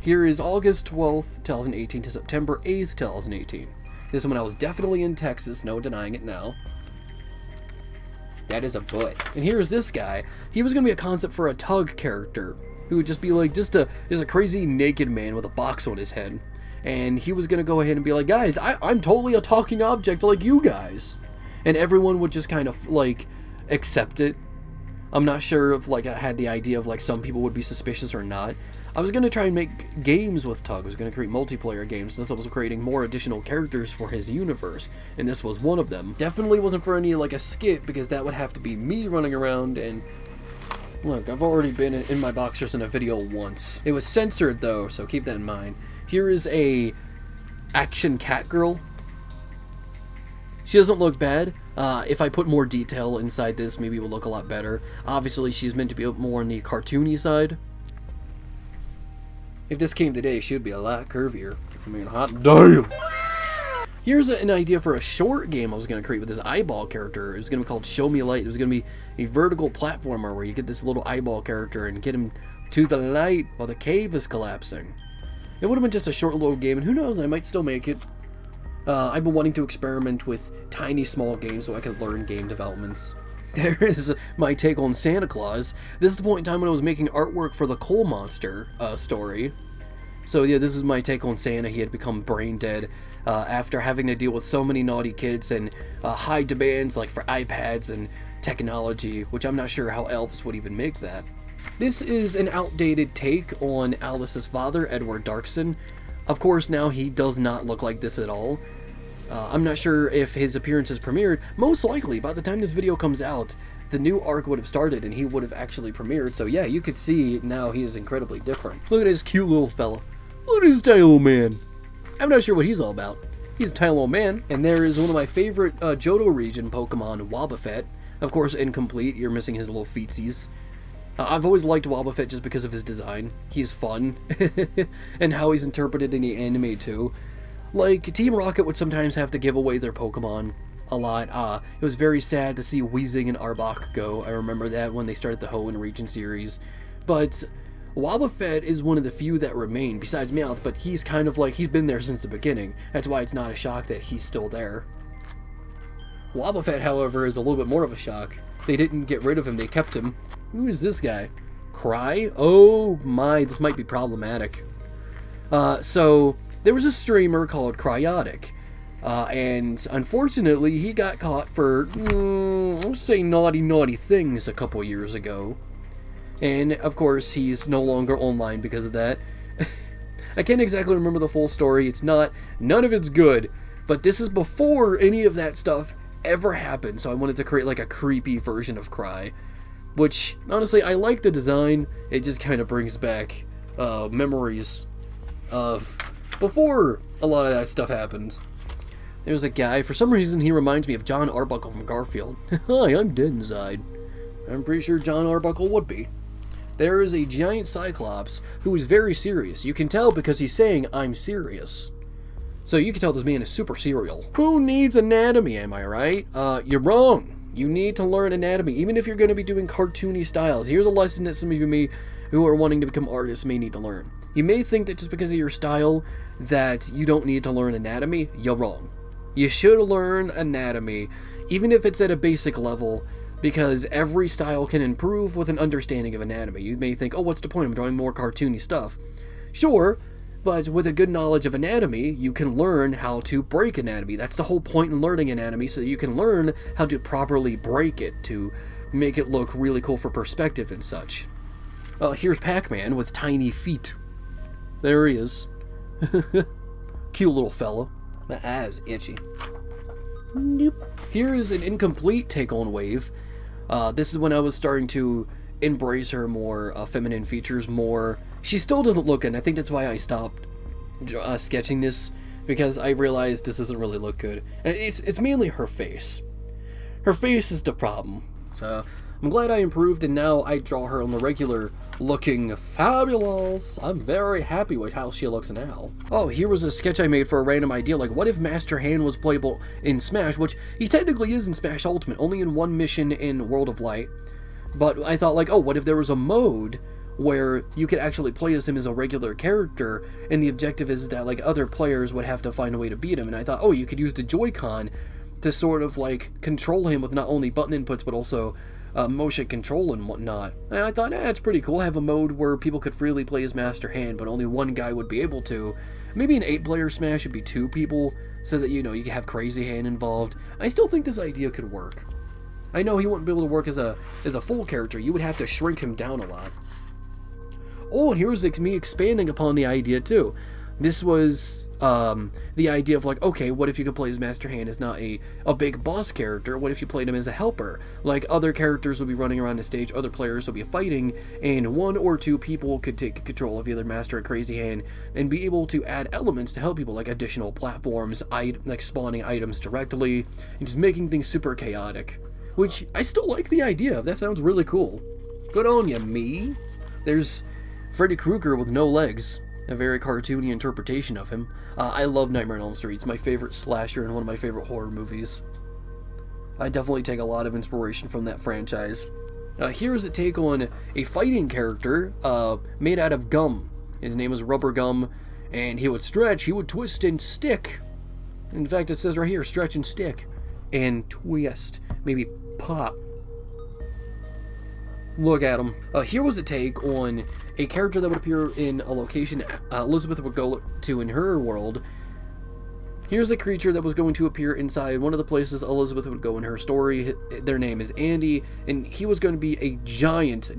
Here is August 12th, 2018 to September 8th, 2018. This is when I was definitely in Texas, no denying it now. That is a butt. And here's this guy. He was going to be a concept for a Tug character, who would just be like, just a crazy naked man with a box on his head. And he was going to go ahead and be like, guys, I'm totally a talking object like you guys. And everyone would just kind of, like, accept it. I'm not sure if, like, I had the idea of, like, some people would be suspicious or not. I was going to try and make games with Tug. I was going to create multiplayer games since I was creating more additional characters for his universe, and this was one of them. Definitely wasn't for any, like, a skit, because that would have to be me running around, and look, I've already been in my boxers in a video once. It was censored, though, so keep that in mind. Here is a action cat girl. She doesn't look bad. If I put more detail inside this, maybe it will look a lot better. Obviously, she's meant to be more on the cartoony side. If this came today, she would be a lot curvier. I mean, hot damn! Here's an idea for a short game I was going to create with this eyeball character. It was going to be called Show Me Light. It was going to be a vertical platformer where you get this little eyeball character and get him to the light while the cave is collapsing. It would have been just a short little game, and who knows, I might still make it. I've been wanting to experiment with tiny, small games so I could learn game developments. There is my take on Santa Claus. This is the point in time when I was making artwork for the Coal Monster story. So yeah, this is my take on Santa. He had become brain dead after having to deal with so many naughty kids and high demands like for iPads and technology, which I'm not sure how elves would even make that. This is an outdated take on Alice's father, Edward Darkson. Of course, now he does not look like this at all. I'm not sure if his appearance has premiered. Most likely, by the time this video comes out, the new arc would have started and he would have actually premiered. So yeah, you could see now he is incredibly different. Look at his cute little fella. Look at his tiny little man. I'm not sure what he's all about. He's a tiny little man. And there is one of my favorite Johto region Pokemon, Wobbuffet. Of course, incomplete. You're missing his little feetsies. I've always liked Wobbuffet just because of his design. He's fun. And how he's interpreted in the anime too. Like, Team Rocket would sometimes have to give away their Pokemon a lot. It was very sad to see Weezing and Arbok go. I remember that when they started the Hoenn region series. But Wobbuffet is one of the few that remain, besides Meowth, but he's kind of like, he's been there since the beginning. That's why it's not a shock that he's still there. Wobbuffet, however, is a little bit more of a shock. They didn't get rid of him, they kept him. Who is this guy? Cry? Oh my, this might be problematic. So there was a streamer called Cryotic, and unfortunately he got caught for, let's say, naughty things a couple years ago. And of course he's no longer online because of that. I can't exactly remember the full story. None of it's good, but this is before any of that stuff ever happened, so I wanted to create like a creepy version of Cry, which honestly I like the design. It just kind of brings back memories of before a lot of that stuff happened. There's a guy, for some reason he reminds me of John Arbuckle from Garfield. Hi, I'm dead inside. I'm pretty sure John Arbuckle would be. There is a giant Cyclops who is very serious. You can tell because he's saying, I'm serious. So you can tell this man is super serial. Who needs anatomy, am I right? You're wrong. You need to learn anatomy, even if you're going to be doing cartoony styles. Here's a lesson that some of you who are wanting to become artists may need to learn. You may think that just because of your style that you don't need to learn anatomy. You're wrong. You should learn anatomy, even if it's at a basic level, because every style can improve with an understanding of anatomy. You may think, oh, what's the point? I'm drawing more cartoony stuff. Sure, but with a good knowledge of anatomy, you can learn how to break anatomy. That's the whole point in learning anatomy, so that you can learn how to properly break it, to make it look really cool for perspective and such. Here's Pac-Man with tiny feet. There he is. Cute little fella. My eye's itchy. Nope. Here is an incomplete take on Wave. This is when I was starting to embrace her more feminine features more. She still doesn't look good, and I think that's why I stopped sketching this, because I realized this doesn't really look good. And it's mainly her face. Her face is the problem. So I'm glad I improved, and now I draw her on the regular looking fabulous. I'm very happy with how she looks now. Oh, here was a sketch I made for a random idea, like what if Master Hand was playable in Smash, which he technically is in Smash Ultimate, only in one mission in World of Light. But I thought like, oh, what if there was a mode where you could actually play as him as a regular character, and the objective is that like other players would have to find a way to beat him. And I thought, oh, you could use the Joy-Con to sort of like control him with not only button inputs but also motion control and whatnot. And I thought, it's pretty cool. Have a mode where people could freely play as Master Hand, but only one guy would be able to. Maybe an 8-player Smash would be 2 people, so that, you know, you could have Crazy Hand involved. I still think this idea could work. I know he wouldn't be able to work as a full character. You would have to shrink him down a lot. Oh, and here's me expanding upon the idea too. This was the idea of like, okay, what if you could play as Master Hand as not a big boss character? What if you played him as a helper? Like, other characters would be running around the stage, other players would be fighting, and 1 or 2 people could take control of either Master or Crazy Hand and be able to add elements to help people, like additional platforms, like spawning items directly, and just making things super chaotic. Which, I still like the idea of. That sounds really cool. Good on ya, me. There's Freddy Krueger with no legs. A very cartoony interpretation of him. I love Nightmare on Elm Street. It's my favorite slasher and one of my favorite horror movies. I definitely take a lot of inspiration from that franchise. Here's a take on a fighting character made out of gum. His name is Rubber Gum, and he would stretch, he would twist and stick. In fact, it says right here, stretch and stick. And twist. Maybe pop. Look at him. Here was a take on a character that would appear in a location Elizabeth would go to in her world. Here's a creature that was going to appear inside one of the places Elizabeth would go in her story. Their name is Andy, and he was going to be a giant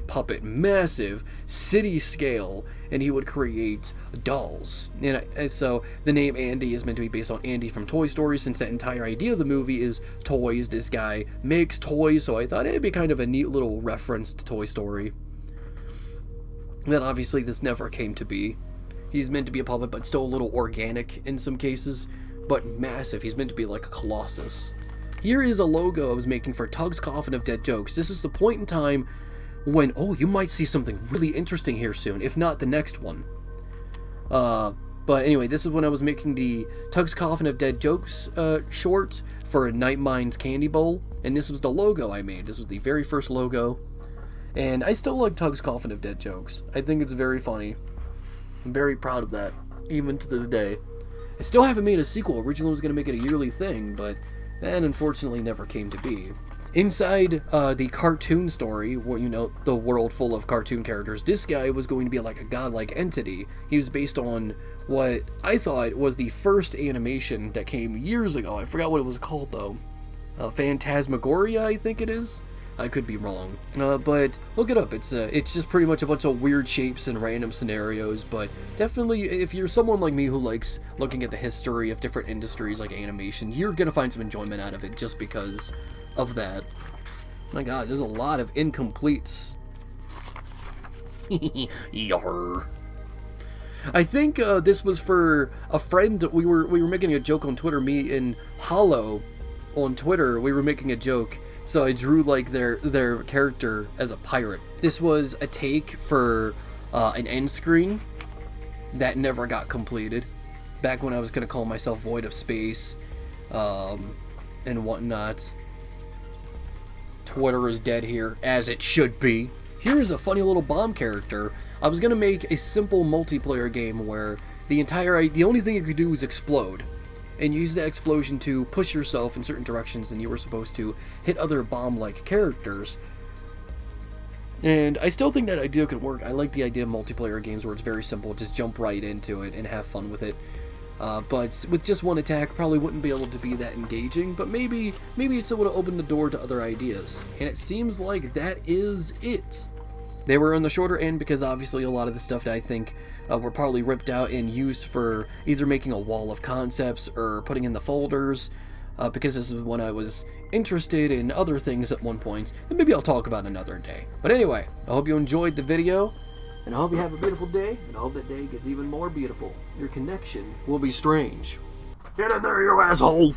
puppet, massive, city scale, and he would create dolls. And so the name Andy is meant to be based on Andy from Toy Story, since that entire idea of the movie is toys. This guy makes toys, so I thought it'd be kind of a neat little reference to Toy Story. Then obviously this never came to be. He's meant to be a puppet, but still a little organic in some cases, but massive. He's meant to be like a colossus. Here is a logo I was making for Tug's Coffin of Dead Jokes. This is the point in time when, oh, you might see something really interesting here soon, if not the next one. But anyway, this is when I was making the Tug's Coffin of Dead Jokes short for Night Mind's Candy Bowl, and this was the logo I made. This was the very first logo, and I still like Tug's Coffin of Dead Jokes. I think it's very funny. I'm very proud of that, even to this day. I still haven't made a sequel. Originally was going to make it a yearly thing, but that unfortunately never came to be. Inside the cartoon story, where, you know, the world full of cartoon characters, this guy was going to be like a godlike entity. He was based on what I thought was the first animation that came years ago. I forgot what it was called, though. Phantasmagoria, I think it is. I could be wrong, but look it up. It's just pretty much a bunch of weird shapes and random scenarios, but definitely if you're someone like me who likes looking at the history of different industries like animation, you're gonna find some enjoyment out of it just because of that. My god, there's a lot of incompletes. Yarr. I think this was for a friend. We were making a joke on Twitter, me and Hollow on Twitter, we were making a joke. So I drew like their character as a pirate. This was a take for an end screen that never got completed. Back when I was gonna call myself Void of Space and whatnot. Twitter is dead here, as it should be. Here is a funny little bomb character. I was gonna make a simple multiplayer game where the only thing you could do was explode. And use that explosion to push yourself in certain directions, and you were supposed to hit other bomb-like characters. And I still think that idea could work. I like the idea of multiplayer games where it's very simple, just jump right into it and have fun with it. But with just one attack, probably wouldn't be able to be that engaging, but maybe it still would have opened the door to other ideas. And it seems like that is it. They were on the shorter end because obviously a lot of the stuff that I think were partly ripped out and used for either making a wall of concepts or putting in the folders, because this is when I was interested in other things at one point, and maybe I'll talk about another day. But anyway, I hope you enjoyed the video, and I hope you have a beautiful day, and I hope that day gets even more beautiful. Your connection will be strange. Get in there, you asshole!